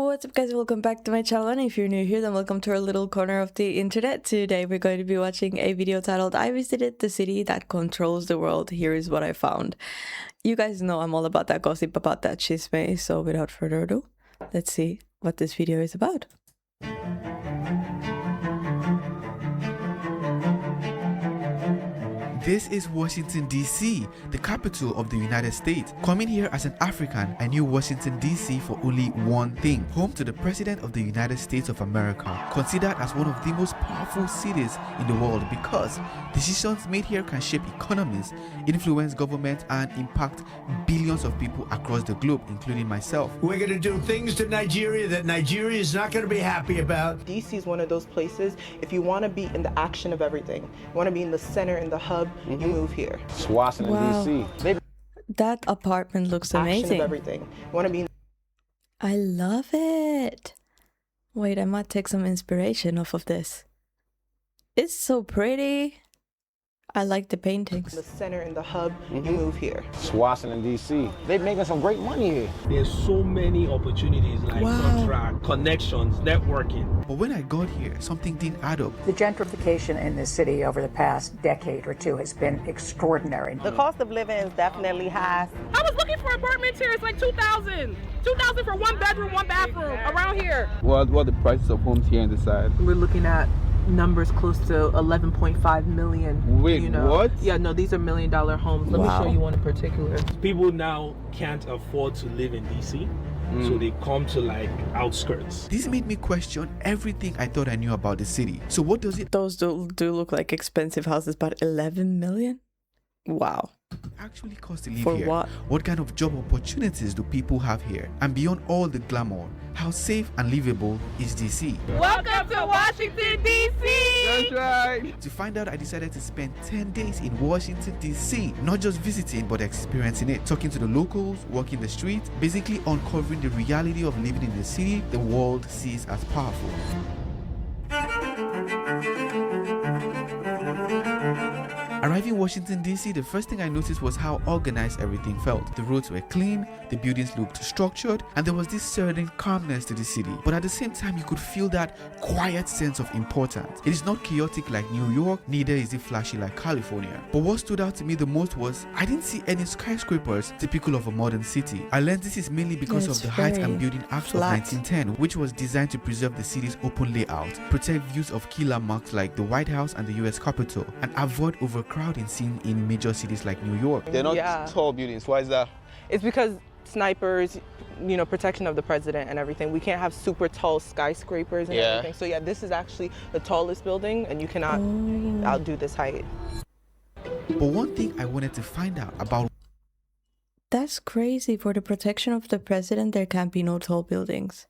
What's up guys, welcome back to my channel, and if you're new here then welcome to our little corner of the internet. Today we're going to be watching a video titled I visited the city that controls the world, here is what I found. You guys know I'm all about that gossip, about that chisme, so without further ado, let's see what this video is about. This is Washington, D.C., the capital of the United States. Coming here as an African, I knew Washington, D.C. for only one thing: home to the President of the United States of America, considered as one of the most powerful cities in the world because decisions made here can shape economies, influence government, and impact billions of people across the globe, including myself. We're going to do things to Nigeria that Nigeria is not going to be happy about. DC is one of those places, if you want to be in the action of everything, you want to be in the center, in the hub, you move here. It's Washington, Wow. D.C. That apartment looks Action amazing. of everything. You want to be in I love it. Wait, I might take some inspiration off of this. It's so pretty. I like the paintings. the center, in the hub, you move here. It's Washington, D.C. They're making some great money here. There's so many opportunities like Wow. contract, connections, networking. But when I got here, something didn't add up. The gentrification in this city over the past decade or two has been extraordinary. The cost of living is definitely high. I was looking for apartments here. It's like 2,000. 2,000 for one bedroom, one bathroom around here. What are the prices of homes here in the side? We're looking at numbers close to 11.5 million. Wait, what? Yeah, no, these are $1 million homes. Let Wow. me show you one in particular. People now can't afford to live in DC, so they come to like outskirts. This made me question everything I thought I knew about the city. So what does it Those do look like expensive houses, but 11 million? Wow. actually cost to live For here? what? What kind of job opportunities do people have here? And beyond all the glamour, how safe and livable is DC? Welcome to Washington, D.C. That's right. To find out, I decided to spend 10 days in Washington, D.C. Not just visiting, but experiencing it. Talking to the locals, walking the streets, basically uncovering the reality of living in the city the world sees as powerful. Arriving in Washington, D.C., the first thing I noticed was how organized everything felt. The roads were clean, the buildings looked structured, and there was this certain calmness to the city. But at the same time, you could feel that quiet sense of importance. It is not chaotic like New York, neither is it flashy like California. But what stood out to me the most was I didn't see any skyscrapers typical of a modern city. I learned this is mainly because It's of the Height very and Building Act of flat. 1910, which was designed to preserve the city's open layout, protect views of key landmarks like the White House and the US Capitol, and avoid overcrowding seen in major cities like New York. They're not Yeah. tall buildings. Why is that? It's because snipers, protection of the president and everything. We can't have super tall skyscrapers and everything. So yeah, this is actually the tallest building, and you cannot outdo this height. But one thing I wanted to find out about That's crazy. For the protection of the president, there can't be no tall buildings.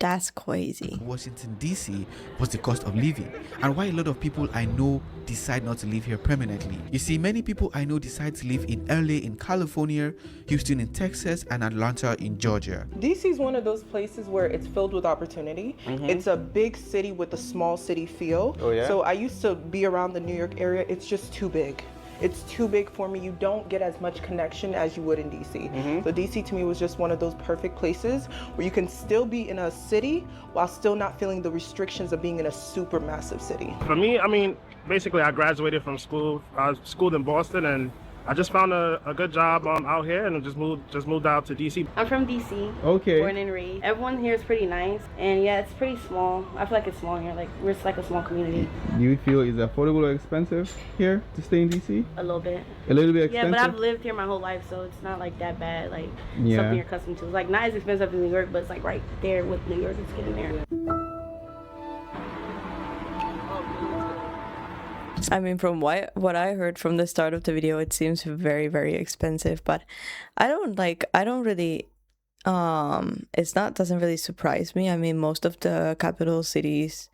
That's crazy. Washington, D.C. was the cost of living, and why a lot of people I know decide not to live here permanently. You see, many people I know decide to live in LA in California, Houston in Texas, and Atlanta in Georgia. DC is one of those places where it's filled with opportunity. It's a big city with a small city feel. Oh, yeah? So I used to be around the New York area. It's just too big. It's too big for me. You don't get as much connection as you would in DC. So DC to me was just one of those perfect places where you can still be in a city while still not feeling the restrictions of being in a super massive city. For me, basically I graduated from school. I was schooled in Boston, and I just found a good job out here, and just moved out to DC. I'm from D.C. Okay. Born and raised. Everyone here is pretty nice, and yeah, it's pretty small. I feel like it's small here. Like we're just like a small community. Do you feel it's affordable or expensive here to stay in DC? A little bit. A little bit Yeah, expensive? but I've lived here my whole life, so it's not like that bad. Like Yeah. something you're accustomed to. It's like not as expensive as New York, but it's like right there with New York. It's getting there. I mean, from what I heard from the start of the video, it seems very, very expensive, but I don't really, doesn't really surprise me. I mean, most of the capital cities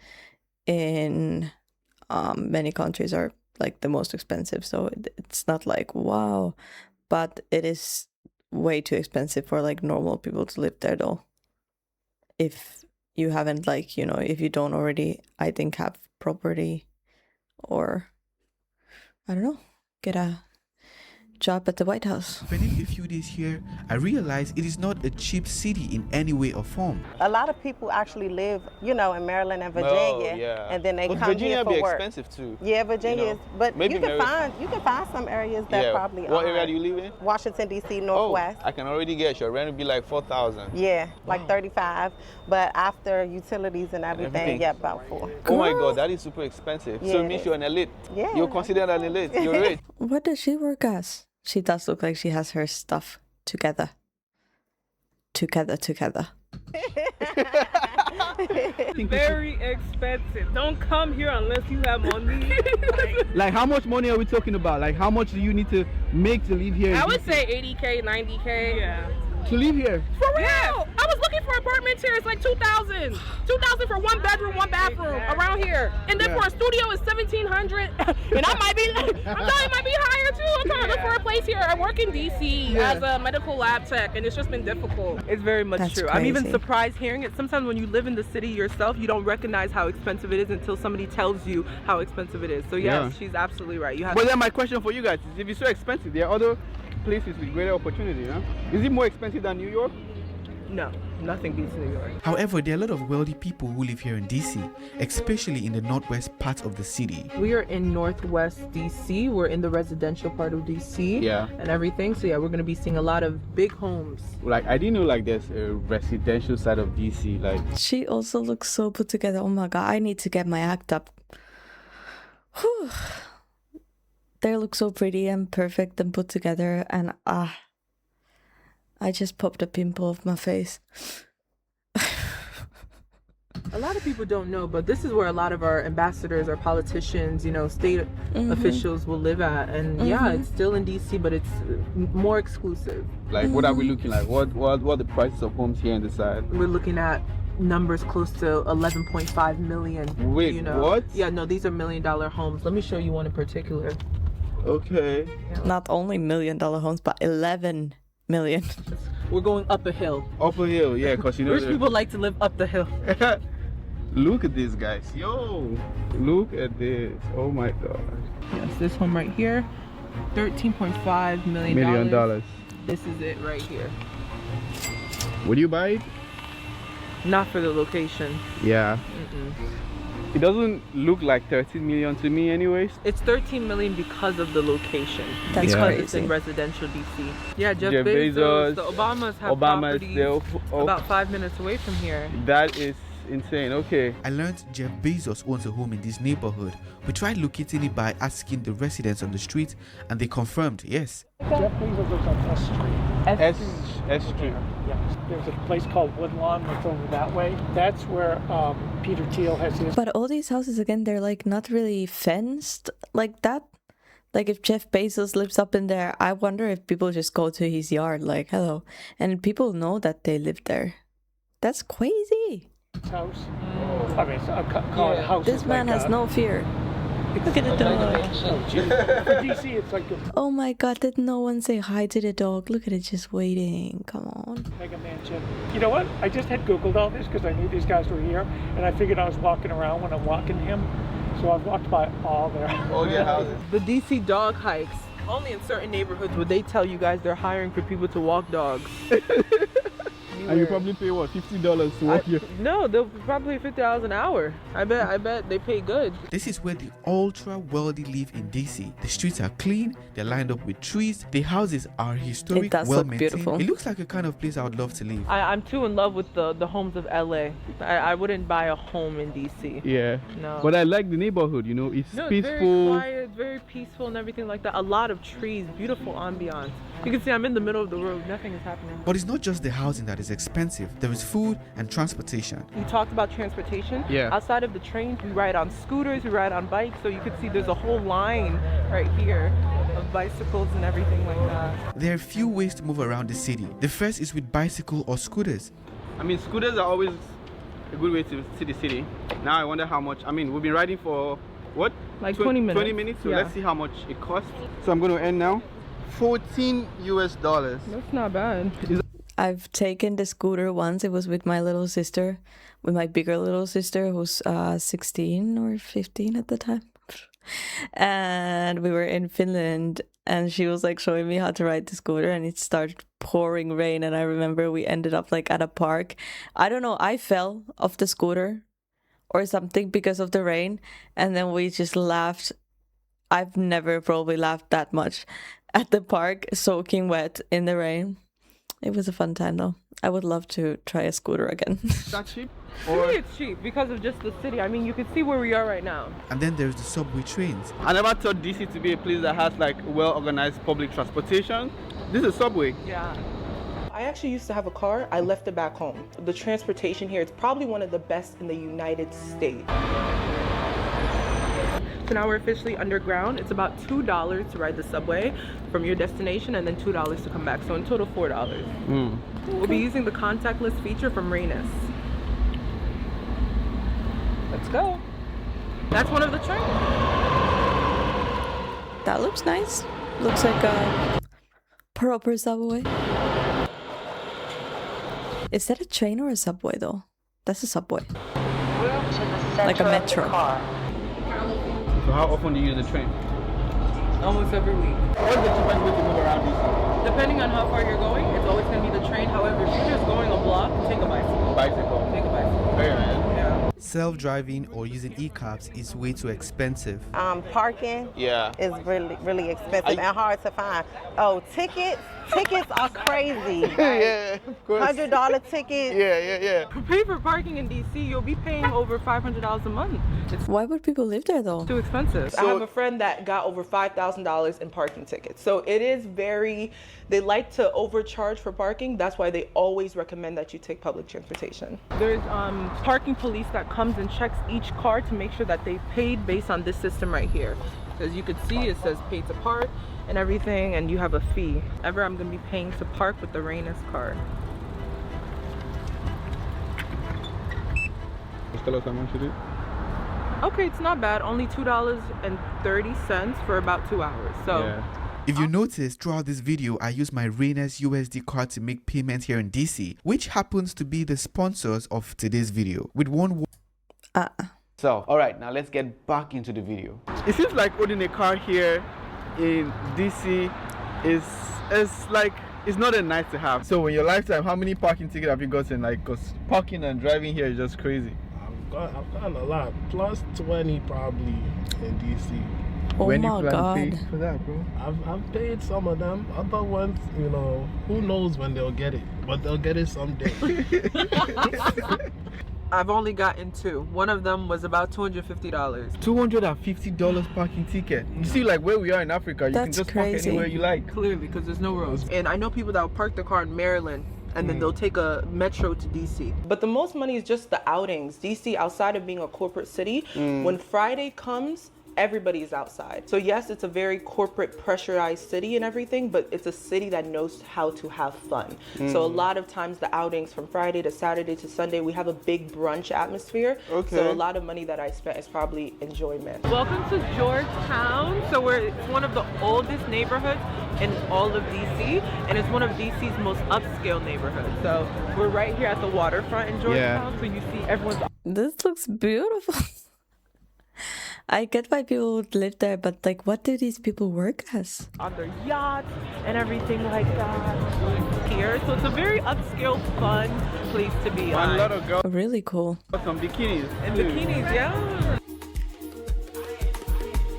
in many countries are like the most expensive, so it's not like wow, but it is way too expensive for like normal people to live there though. If you haven't if you don't already, I think, have property, or I don't know, job at the White House. Spending a few days here, I realized it is not a cheap city in any way or form. A lot of people actually live, in Maryland and Virginia, and then they come Virginia here for be work. Expensive too. Yeah, Virginia is, but Maybe you can find some areas that probably What area do you live in? Washington D.C. Northwest. I can already guess your rent would be like 4,000. Yeah, like 35, but after utilities and everything, yeah, about 4. Oh my God, that is super expensive. Yeah, So it means you're an elite. Yeah. You're considered an elite. You're rich. What does she work as? She does look like she has her stuff together. Together. Very expensive. Don't come here unless you have money. Like how much money are we talking about? Like how much do you need to make to live here? I would say 80K, 90K. Yeah. To live here? For real? Yeah. I was looking for apartments here. It's like 2,000. 2,000 for 1 bedroom, 1 bathroom around here. And then for a studio, it's 1,700. And I might be, I'm telling you, it might be higher too. I'm trying to look for a place here. I work in DC as a medical lab tech, and it's just been difficult. It's very much true. I'm even surprised hearing it. Sometimes when you live in the city yourself, you don't recognize how expensive it is until somebody tells you how expensive it is. So yes, she's absolutely right. You have. But then my question for you guys is, if it's so expensive, there are other places with greater opportunity, huh? Is it more expensive than New York? No, nothing beats New York. However, there are a lot of wealthy people who live here in DC, especially in the northwest part of the city. We are in northwest DC. We're in the residential part of DC. Yeah. And everything. So yeah, we're gonna be seeing a lot of big homes. Like I didn't know like there's a residential side of DC. Like she also looks so put together. Oh my God, I need to get my act up. Whew. They look so pretty and perfect and put together, and I just popped a pimple off my face. A lot of people don't know, but this is where a lot of our ambassadors, our politicians, state officials will live at. And yeah, it's still in DC, but it's more exclusive. Like what are we looking like? What are the prices of homes here in the side? We're looking at numbers close to 11.5 million. Wait, what? Yeah, no, these are $1 million homes. Let me show you one in particular. Okay. Not only $1 million homes, but 11 million. We're going up a hill. Up a hill, yeah, because rich people like to live up the hill. Look at this, guys. Yo, look at this. Oh my God. Yes, this home right here, $13.5 million. This is it right here. Would you buy it? Not for the location. Yeah. It doesn't look like 13 million to me anyways. It's 13 million because of the location. That's because crazy. It's in residential DC. Yeah, Jeff Bezos, the Obamas have properties about 5 minutes away from here. That is insane. Okay. I learned Jeff Bezos owns a home in this neighborhood. We tried locating it by asking the residents on the street, and they confirmed yes. Jeff Bezos lives on S Street. S Street. Yes. There's a place called Woodlawn that's over that way. That's where Peter Thiel has his. But all these houses, again, they're like not really fenced like that. Like if Jeff Bezos lives up in there, I wonder if people just go to his yard like, hello. And people know that they live there. That's crazy. House. I mean, call it a house. This man has no fear. Look at the dog. For DC, it's like a Oh my God, did no one say hi to the dog? Look at it just waiting. Come on. mega mansion. You know what? I just had Googled all this because I knew these guys were here, and I figured I was walking around when I'm walking him. So I've walked by all their houses. The DC dog hikes. Only in certain neighborhoods would they tell you guys they're hiring for people to walk dogs. And you probably pay what, $50 to walk here? No, they'll probably $50 an hour. I bet they pay good. This is where the ultra wealthy live in DC. The streets are clean, they're lined up with trees, the houses are historic, It does well look maintained. beautiful. It looks like a kind of place I would love to live. I'm too in love with the homes of LA. I wouldn't buy a home in DC. Yeah. No. But I like the neighborhood, it's No, peaceful. it's very quiet, very peaceful and everything like that. A lot of trees, beautiful ambiance. You can see I'm in the middle of the road. Nothing is happening. But it's not just the housing that is expensive. There is food and transportation. You talked about transportation. Yeah. Outside of the trains, we ride on scooters, we ride on bikes. So you can see there's a whole line right here of bicycles and everything like that. There are few ways to move around the city. The first is with bicycle or scooters. I mean, scooters are always a good way to see the city. Now I wonder how much. I mean, we've been riding for what? Like 20 minutes. 20 minutes. So Yeah. let's see how much it costs. So I'm going to end now. $14 US. That's not bad. I've taken the scooter once. It was with my little sister, with my bigger little sister who's 16 or 15 at the time. And we were in Finland and she was like showing me how to ride the scooter, and it started pouring rain. And I remember we ended up like at a park. I don't know, I fell off the scooter or something because of the rain, and then we just laughed. I've never probably laughed that much at the park, soaking wet in the rain. It was a fun time though. I would love to try a scooter again. Is that cheap? For me, it's cheap because of just the city. I mean, you can see where we are right now. And then there's the subway trains. I never thought DC to be a place that has like well-organized public transportation. This is subway. Yeah. I actually used to have a car. I left it back home. The transportation here, it's probably one of the best in the United States. So now we're officially underground. It's about $2 to ride the subway from your destination and then $2 to come back. So in total, $4. We'll be using the contactless feature from Rhenus. Let's go. That's one of the trains. That looks nice. Looks like a proper subway. Is that a train or a subway though? That's a subway. Like a metro. So how often do you use the train? Almost every week. What's the cheapest way to move around DC? Depending on how far you're going, it's always going to be the train. However, if you're just going a block, take a bicycle. Bicycle. Take a bicycle. Fair, man. Yeah. Self-driving or using e-cabs is way too expensive. Parking is really expensive and hard to find. Oh, tickets are crazy. Yeah, of course. $100 tickets. Yeah. To pay for parking in DC, you'll be paying over $500 a month. Why would people live there though? Too expensive. So, I have a friend that got over $5,000 in parking tickets. So it is they like to overcharge for parking. That's why they always recommend that you take public transportation. There's parking police that comes and checks each car to make sure that they paid based on this system right here. As you can see, it says pay to park and everything, and you have a fee. I'm gonna be paying to park with the Rhenus card. Just tell us how much it is. Okay, it's not bad. Only $2.30 for about 2 hours. So. Yeah. If you notice, throughout this video, I use my Rhenus USD card to make payments here in DC, which happens to be the sponsors of today's video. With one So, all right, now let's get back into the video. It seems like owning a car here in DC it's not a nice to have. So in your lifetime, how many parking tickets have you gotten? Like, cause parking and driving here is just crazy. I've gotten a lot, plus 20 probably in DC. Oh when my you plan God. to pay for that, bro? I've paid some of them. Other ones, who knows when they'll get it, but they'll get it someday. I've only gotten 2. One of them was about $250. $250 parking ticket. You see, like where we are in Africa, you can That's just crazy. park anywhere you like. Clearly, because there's no roads. And I know people that will park their car in Maryland and then they'll take a metro to DC. But the most money is just the outings. DC, outside of being a corporate city, when Friday comes, everybody is outside. So yes, it's a very corporate pressurized city and everything, but it's a city that knows how to have fun. So a lot of times the outings from Friday to Saturday to Sunday, we have a big brunch atmosphere. Okay. So a lot of money that I spent is probably enjoyment. Welcome to Georgetown. So it's one of the oldest neighborhoods in all of DC, and it's one of DC's most upscale neighborhoods. So we're right here at the waterfront in Georgetown, so you see everyone's. This looks beautiful. I get why people would live there, but like, what do these people work as? On their yachts and everything like that here. So it's a very upscale, fun place to be on. A lot of girls. Really cool. Some bikinis. And bikinis, yeah.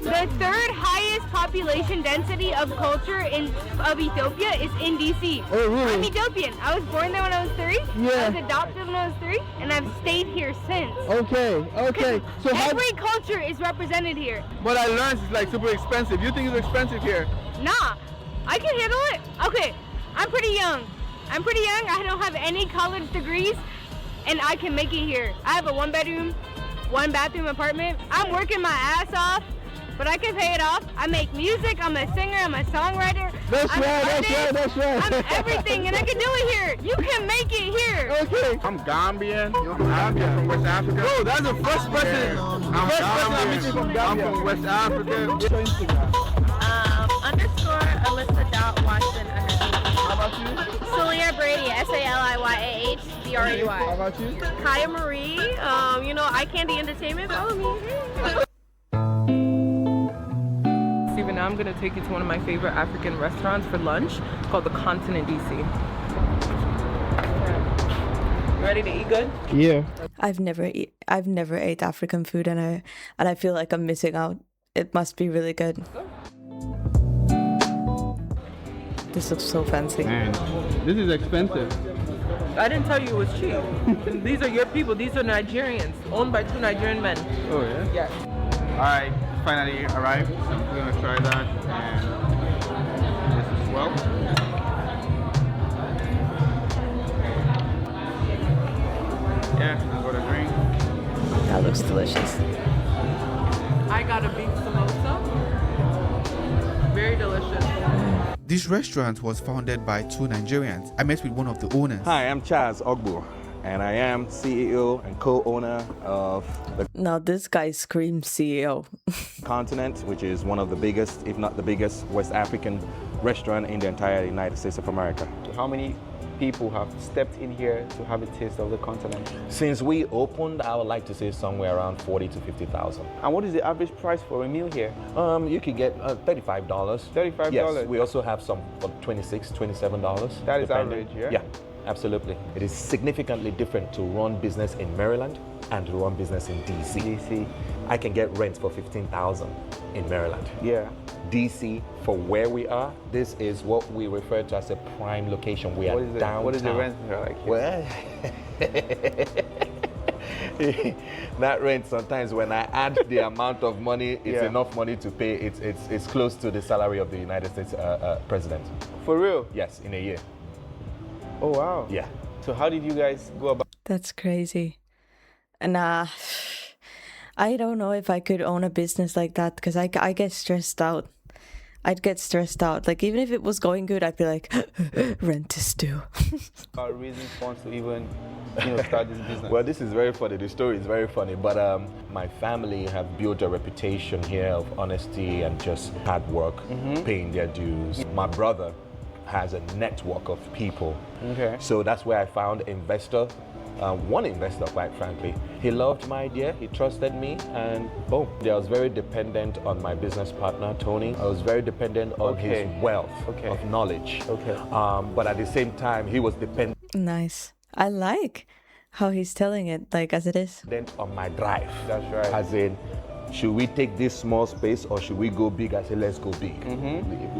The third highest population density of culture of Ethiopia is in DC. Oh, really? I'm Ethiopian. I was born there when I was 3. Yeah. I was adopted when I was 3, and I've stayed here since. Okay. So Every culture is represented here. But I learned it's like super expensive. You think it's expensive here? Nah, I can handle it. Okay, I'm pretty young. I don't have any college degrees, and I can make it here. I have a 1-bedroom, 1-bathroom apartment. I'm working my ass off, but I can pay it off. I make music, I'm a singer, I'm a songwriter. That's right. I'm everything, and I can do it here. You can make it here. Okay. I'm Gambian. I'm from West Africa. Bro, that's the first person. I'm meeting from Gambia. I'm from West Africa. What's your Instagram? _Alyssa.Watson. How about you? Salia Brady, SALIYAH BREY. How about you? Kaya Marie, Eye Candy Entertainment, follow me. See leaving now, I'm gonna take you to one of my favorite African restaurants for lunch. It's called the Continent DC. You ready to eat good? Yeah. I've never ate African food, and I feel like I'm missing out. It must be really good. This looks so fancy. Man, this is expensive. I didn't tell you it was cheap. These are your people. These are Nigerians, owned by 2 Nigerian men. Oh yeah? Yes. Alright, finally arrived. I'm gonna try that, and this as well. Yeah, I got a drink. That looks delicious. I got a beef samosa. Very delicious. This restaurant was founded by 2 Nigerians. I met with one of the owners. Hi, I'm Chaz Ogbo, and I am CEO and co-owner of the Now this guy screams CEO. Continent, which is one of the biggest, if not the biggest, West African restaurant in the entire United States of America. How many people have stepped in here to have a taste of the continent? Since we opened, I would like to say somewhere around 40 to 50,000. And what is the average price for a meal here? You could get $35. $35? Yes, we also have some for $26, $27. That is depending. average, yeah? Yeah, absolutely. It is significantly different to run business in Maryland and to run business in DC. DC. I can get rent for $15,000 in Maryland. Yeah. DC, for where we are, this is what we refer to as a prime location. We are downtown. What is the rent here like here? Well, that rent sometimes when I add the amount of money, it's enough money to pay. It's close to the salary of the United States president. For real? Yes, in a year. Oh wow. Yeah. So how did you guys go about? That's crazy. Nah, I don't know if I could own a business like that because I get stressed out. I'd get stressed out. Like even if it was going good, I'd be like, rent is due. Raising funds to even, start this business. Well, this is very funny. The story is very funny. But my family have built a reputation here of honesty and just hard work, paying their dues. My brother has a network of people. Okay. So that's where I found investor. One investor, quite frankly. He loved my idea, he trusted me, and boom. I was very dependent on my business partner, Tony. I was very dependent on his wealth of knowledge. Okay. But at the same time, he was dependent Nice. I like how he's telling it, like as it is. on my drive. That's right. As in, should we take this small space or should we go big? I say, let's go big.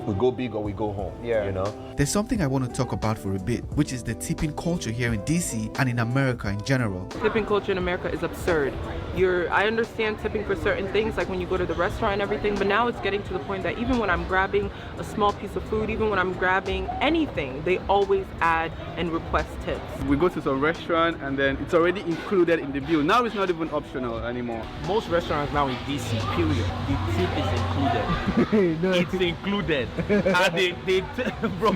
We go big or we go home. Yeah. You know? There's something I want to talk about for a bit, which is the tipping culture here in DC and in America in general. Tipping culture in America is absurd. I understand tipping for certain things, like when you go to the restaurant and everything, but now it's getting to the point that even when I'm grabbing a small piece of food, even when I'm grabbing anything, they always add and request tips. We go to some restaurant and then it's already included in the bill. Now it's not even optional anymore. Most restaurants now in DC, period, the tip is included. It's included. And bro.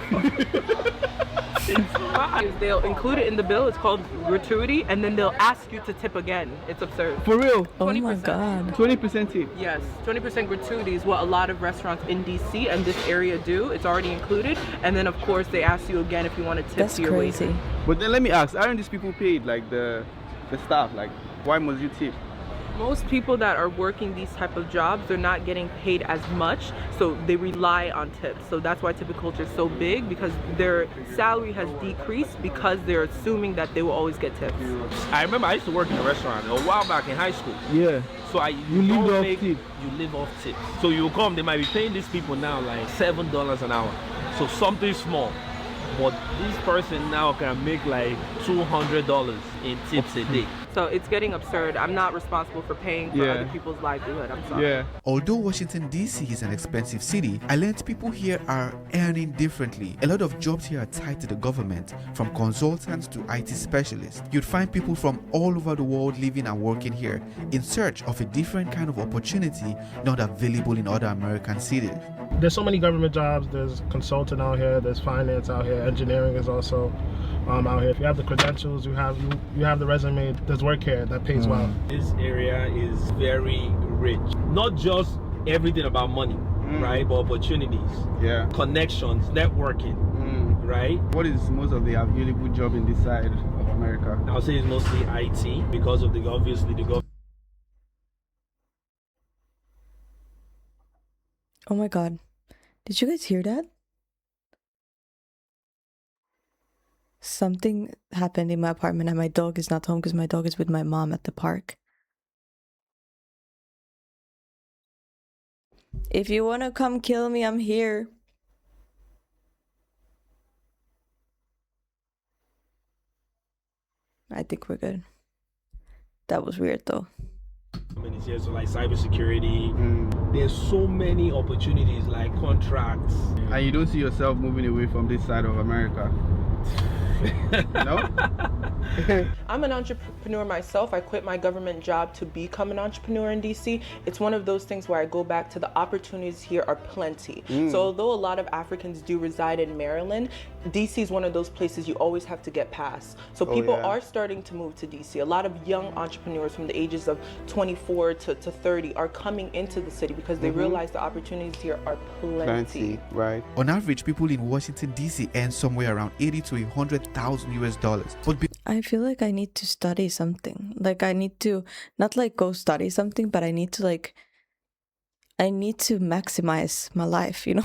They'll include it in the bill. It's called gratuity, and then they'll ask you to tip again. It's absurd. For real? 20%. Oh my God. 20% tip? Yes, 20% gratuity is what a lot of restaurants in DC and this area do. It's already included, and then of course they ask you again if you want to tip. That's to your crazy. waiter. But then let me ask, aren't these people paid, like the staff? Like, why must you tip? Most people that are working these type of jobs, they're not getting paid as much, so they rely on tips. So that's why tipping culture is so big, because their salary has decreased because they're assuming that they will always get tips. I remember I used to work in a restaurant a while back in high school. Yeah. So You live off tip. You live off tips. So you come, they might be paying these people now like $7 an hour. So something small. But this person now can make like $200 in tips a day. So it's getting absurd. I'm not responsible for paying for other people's livelihood. I'm sorry. Yeah. Although Washington DC is an expensive city, I learned people here are earning differently. A lot of jobs here are tied to the government, from consultants to IT specialists. You'd find people from all over the world living and working here in search of a different kind of opportunity not available in other American cities. There's so many government jobs. There's consulting out here. There's finance out here. Engineering is also out here. If you have the credentials, you have the resume. There's work here that pays well. This area is very rich. Not just everything about money, right? But opportunities, connections, networking, right? What is most of the available job in this side of America? I'll say it's mostly IT because of obviously the government. Oh my God. Did you guys hear that? Something happened in my apartment and my dog is not home because my dog is with my mom at the park. If you want to come kill me, I'm here. I think we're good. That was weird though. Here, so like cybersecurity, there's so many opportunities like contracts. And you don't see yourself moving away from this side of America? No? I'm an entrepreneur myself. I quit my government job to become an entrepreneur in DC. It's one of those things where I go back to the opportunities here are plenty. So although a lot of Africans do reside in Maryland, DC is one of those places you always have to get past. So people are starting to move to DC. A lot of young entrepreneurs from the ages of 24 to 30 are coming into the city because they realize the opportunities here are plenty. Right. On average, people in Washington, D.C. earn somewhere around $80,000 to $100,000. But I feel like I need to study something. Like I need to, not like go study something, but I need to maximize my life, you know?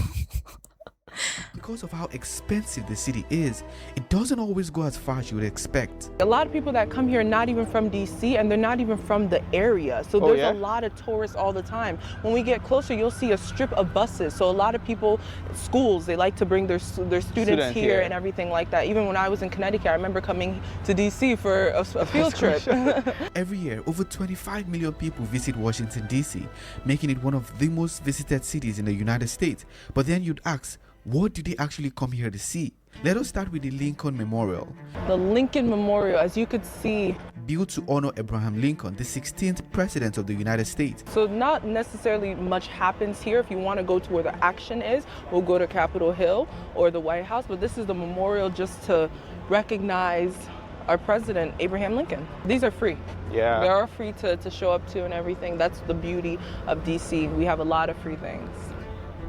because of how expensive the city is, it doesn't always go as far as you would expect. A lot of people that come here are not even from DC and they're not even from the area. So there's a lot of tourists all the time. When we get closer, you'll see a strip of buses. So a lot of people, schools, they like to bring their students here and everything like that. Even when I was in Connecticut, I remember coming to DC for a field trip. Every year, over 25 million people visit Washington, D.C., making it one of the most visited cities in the United States. But then you'd ask, what do they actually come here to see? Let us start with the Lincoln Memorial. The Lincoln Memorial, as you could see, built to honor Abraham Lincoln, the 16th president of the United States. So not necessarily much happens here. If you want to go to where the action is, we'll go to Capitol Hill or the White House, but this is the memorial just to recognize our president, Abraham Lincoln. These are free. Yeah. They are free to show up to and everything. That's the beauty of DC. We have a lot of free things.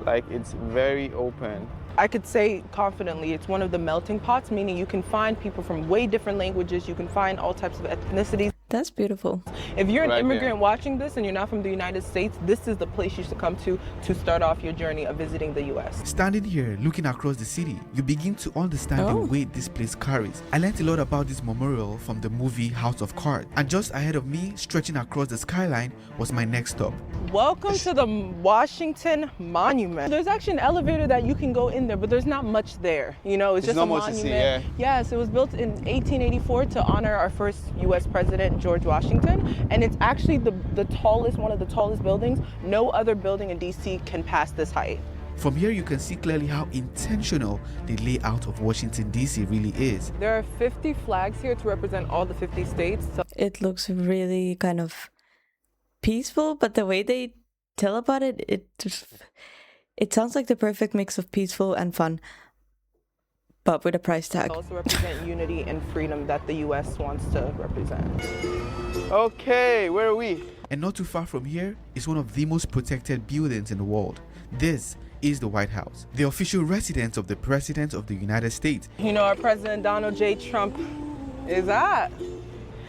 Like, it's very open. I could say confidently it's one of the melting pots, meaning you can find people from way different languages, you can find all types of ethnicities. That's beautiful. If you're an immigrant watching this and you're not from the United States, this is the place you should come to start off your journey of visiting the US. Standing here, looking across the city, you begin to understand the weight this place carries. I learned a lot about this memorial from the movie House of Cards. And just ahead of me, stretching across the skyline, was my next stop. Welcome to the Washington Monument. There's actually an elevator that you can go in there, but there's not much there. You know, it's just a monument. To see, Yes, it was built in 1884 to honor our first US president, George Washington. And it's actually the tallest, one of the tallest buildings. No other building in DC can pass this height. From here, you can see clearly how intentional the layout of Washington, D.C. really is. There are 50 flags here to represent all the 50 states. So it looks really kind of peaceful, but the way they tell about it, it sounds like the perfect mix of peaceful and fun, but with a price tag. They also represent unity and freedom that the U.S. wants to represent. Okay, where are we? And not too far from here is one of the most protected buildings in the world. This is the White House, the official residence of the President of the United States. You know, our President Donald J. Trump is at.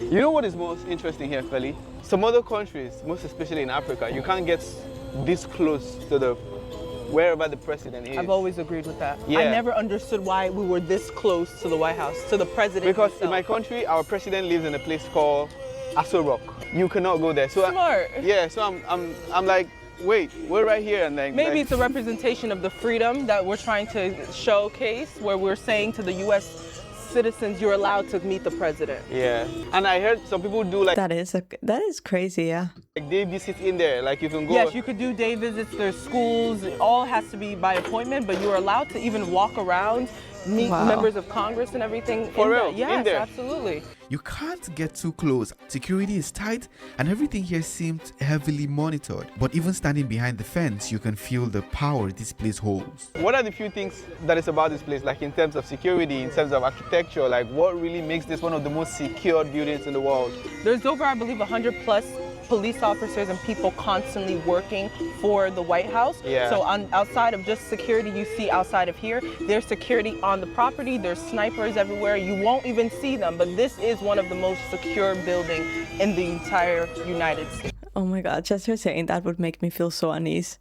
You know what is most interesting here, Feli? Some other countries, most especially in Africa, you can't get this close to the wherever the president is. I've always agreed with that. Yeah. I never understood why we were this close to the White House, to the president Because himself. in my country, our president lives in a place called Aso Rock. You cannot go there. So Smart. So I'm like, wait, we're right here, and then maybe it's a representation of the freedom that we're trying to showcase, where we're saying to the U.S. citizens, you're allowed to meet the president. Yeah, and I heard some people do like that is crazy, yeah. Like day visits in there, like you can go. Yes, you could do day visits. There's schools. It all has to be by appointment, but you're allowed to even walk around, meet members of Congress and everything. For real? Yes, in there? Absolutely. You can't get too close. Security is tight and everything here seemed heavily monitored. But even standing behind the fence, you can feel the power this place holds. What are the few things that is about this place, like in terms of security, in terms of architecture, like what really makes this one of the most secured buildings in the world? There's over, I believe, 100+ police officers and people constantly working for the White House. Yeah. So outside of just security you see outside of here, there's security on the property, there's snipers everywhere. You won't even see them, but this is one of the most secure buildings in the entire United States. Oh my God, just her saying that would make me feel so uneasy.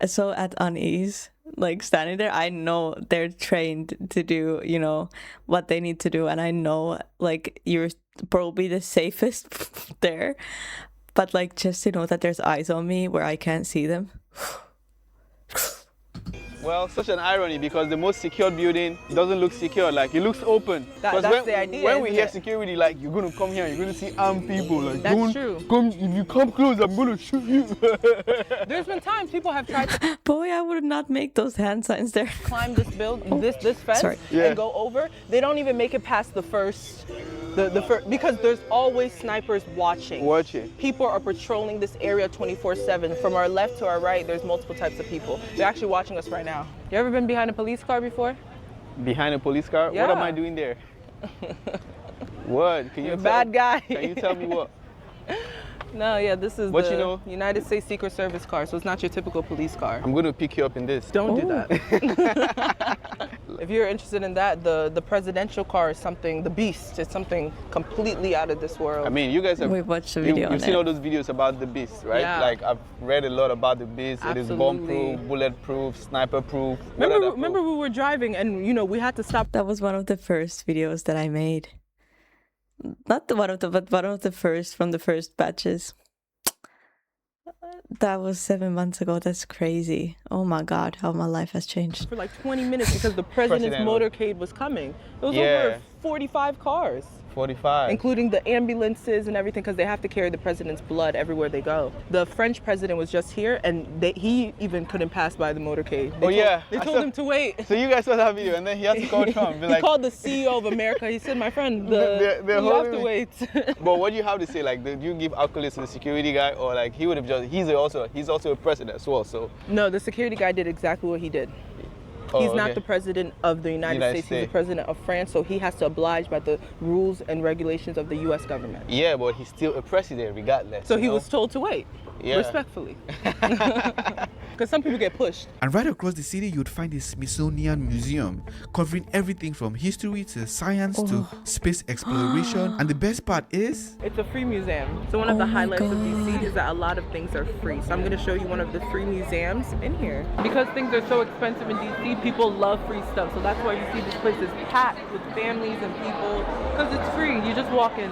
so at unease, like standing there. I know they're trained to do, you know, what they need to do, and I know like you're probably the safest there, but like just to know that there's eyes on me where I can't see them. Well, such an irony because the most secured building doesn't look secure. Like it looks open. That's the idea. When we hear it? security, like you're gonna come here, you're gonna see armed people. Like That's true. Come if you come close, I'm gonna shoot you. There's been times people have tried to Boy, I would not make those hand signs there. climb this this fence and go over. They don't even make it past the first. The first, because there's always snipers watching. People are patrolling this area 24/7. From our left to our right, there's multiple types of people. They're actually watching us right now. You ever been behind a police car before? Behind a police car? Yeah. What am I doing there? What? Can you You're a bad guy. Can you tell me what? No, yeah, this is What the you know? United States Secret Service car, so it's not your typical police car. I'm gonna pick you up in this. Don't do that. If you're interested in that, the presidential car is something, the beast is something completely out of this world. I mean, you guys have we watched the video. You've seen all those videos about the beast, right? Yeah. Like I've read a lot about the beast. It is bomb-proof, bulletproof, sniper-proof. Remember we were driving and you know we had to stop. That was one of the first videos that I made. Not the one of the, but one of the first from the first batches. That was 7 months ago. That's crazy. Oh my God, how my life has changed. For like 20 minutes because the president's motorcade was coming. It was over 45 cars. 45. Including the ambulances and everything because they have to carry the president's blood everywhere they go. The French president was just here and he even couldn't pass by the motorcade. They told him to wait. So you guys saw that video and then he had to call Trump. He called the CEO of America. He said, my friend, you have to wait. But what do you have to say? Like, do you give accolades to the security guy or like he would have just, he's also a president as well, so. No, the security guy did exactly what he did. He's not the president of the United States. He's the president of France, so he has to oblige by the rules and regulations of the U.S. government. Yeah, but he's still a president regardless. So he was told to wait, respectfully. Because some people get pushed. And right across the city, you'd find a Smithsonian museum covering everything from history to science to space exploration. And the best part is... it's a free museum. So one of the highlights of DC is that a lot of things are free. So I'm going to show you one of the free museums in here. Because things are so expensive in DC, people love free stuff. So that's why you see this place is packed with families and people. Because it's free. You just walk in.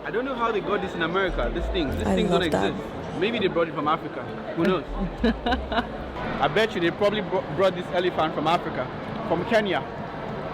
I don't know how they got this in America. These things don't exist. Maybe they brought it from Africa. Who knows? I bet you they probably brought this elephant from Africa, from Kenya.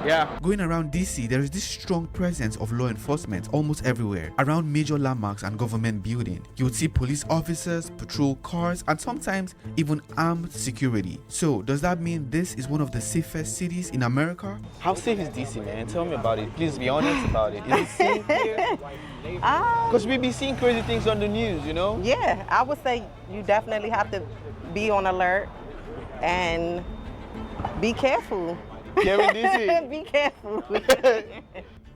Yeah. Going around DC, there is this strong presence of law enforcement almost everywhere. Around major landmarks and government buildings, you would see police officers, patrol cars, and sometimes even armed security. So, does that mean this is one of the safest cities in America? How safe is DC, man? Tell me about it. Please be honest about it. Is it safe here? Because we be seeing crazy things on the news, you know? Yeah, I would say you definitely have to be on alert and be careful. Here in DC. Be careful.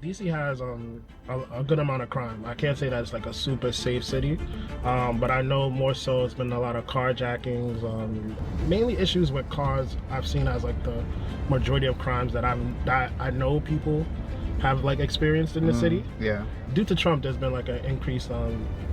DC has a good amount of crime. I can't say that it's like a super safe city, but I know more so it's been a lot of carjackings, mainly issues with cars. I've seen as like the majority of crimes that I know people have like experienced in the city. Yeah. Due to Trump, there's been like an increased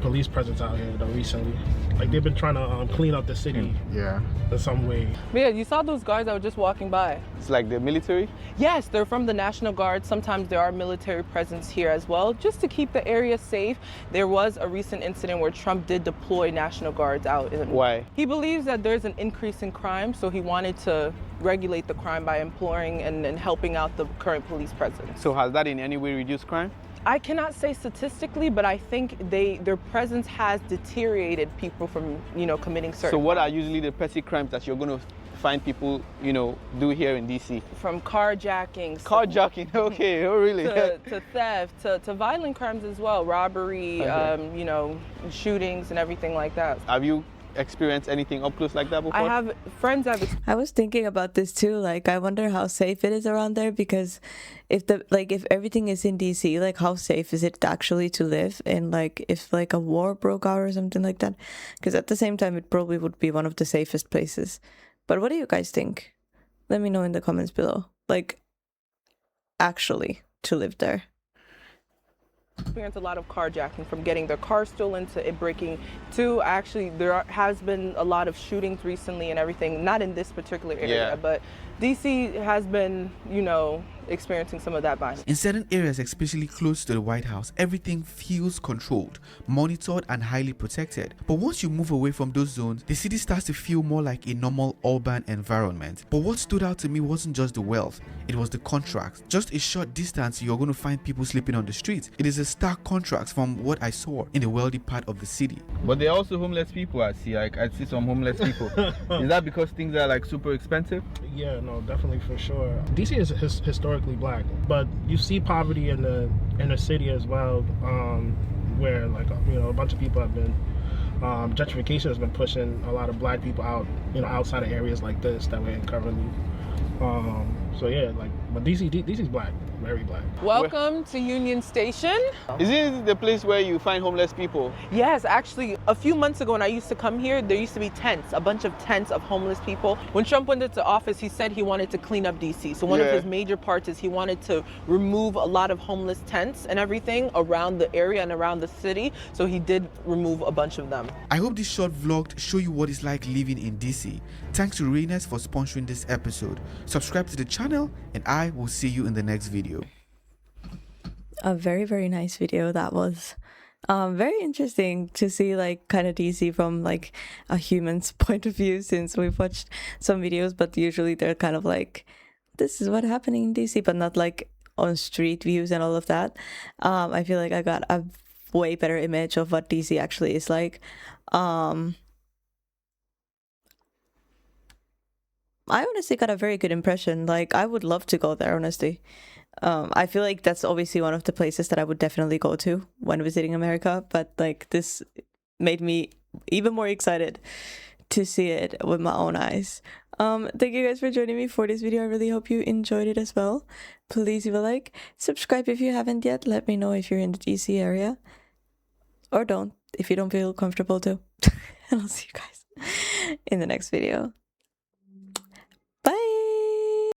police presence out here though recently. Like they've been trying to clean up the city. Yeah. In some way. But yeah, you saw those guards that were just walking by. It's like the military? Yes, they're from the National Guard. Sometimes there are military presence here as well, just to keep the area safe. There was a recent incident where Trump did deploy National Guards out. Why? He believes that there's an increase in crime, so he wanted to regulate the crime by employing and helping out the current police presence. So has that in any way reduced crime? I cannot say statistically, but I think their presence has deteriorated people from, committing certain. So what are usually the petty crimes that you're going to find people, do here in DC? From carjacking. Carjacking, okay, oh really? To theft, to violent crimes as well, robbery, shootings and everything like that. Have you experienced anything up close like that before? I have friends I was thinking about this too. Like, I wonder how safe it is around there, because if everything is in DC, like how safe is it actually to live? And like if like a war broke out or something like that, because at the same time it probably would be one of the safest places. But what do you guys think? Let me know in the comments below. Like, actually to live there. Experience a lot of carjacking, from getting their car stolen to it breaking to actually has been a lot of shootings recently and everything, not in this particular area, but DC has been, you know, experiencing some of that violence. In certain areas, especially close to the White House, everything feels controlled, monitored, and highly protected. But once you move away from those zones, the city starts to feel more like a normal urban environment. But what stood out to me wasn't just the wealth, it was the contrast. Just a short distance, you're going to find people sleeping on the streets. It is a stark contrast from what I saw in the wealthy part of the city. But there are also homeless people I see. Like I see some homeless people. Is that because things are like super expensive? Yeah, no, definitely for sure. DC is historically black, but you see poverty in the city as well, where like you know a bunch of people have been gentrification has been pushing a lot of black people out, you know, outside of areas like this that we're in currently. So yeah, like, but DC's black, very black. Welcome to Union Station. Is it the place where you find homeless people? Yes, actually, a few months ago when I used to come here, there used to be tents, a bunch of tents of homeless people. When Trump went into office, he said he wanted to clean up DC. So one of his major parts is he wanted to remove a lot of homeless tents and everything around the area and around the city. So he did remove a bunch of them. I hope this short vlog show you what it's like living in DC. Thanks to Reines for sponsoring this episode. Subscribe to the channel and I will see you in the next video. A very, very nice video that was. Very interesting to see like kind of DC from like a human's point of view, since we've watched some videos, but usually they're kind of like, this is what happening in DC, but not like on street views and all of that. I feel like I got a way better image of what DC actually is like. I honestly got a very good impression. Like, I would love to go there, honestly. I feel like that's obviously one of the places that I would definitely go to when visiting America, but like this made me even more excited to see it with my own eyes. Thank you guys for joining me for this video. I really hope you enjoyed it as well. Please leave a like, subscribe if you haven't yet. Let me know if you're in the DC area, or don't if you don't feel comfortable to. And I'll see you guys in the next video.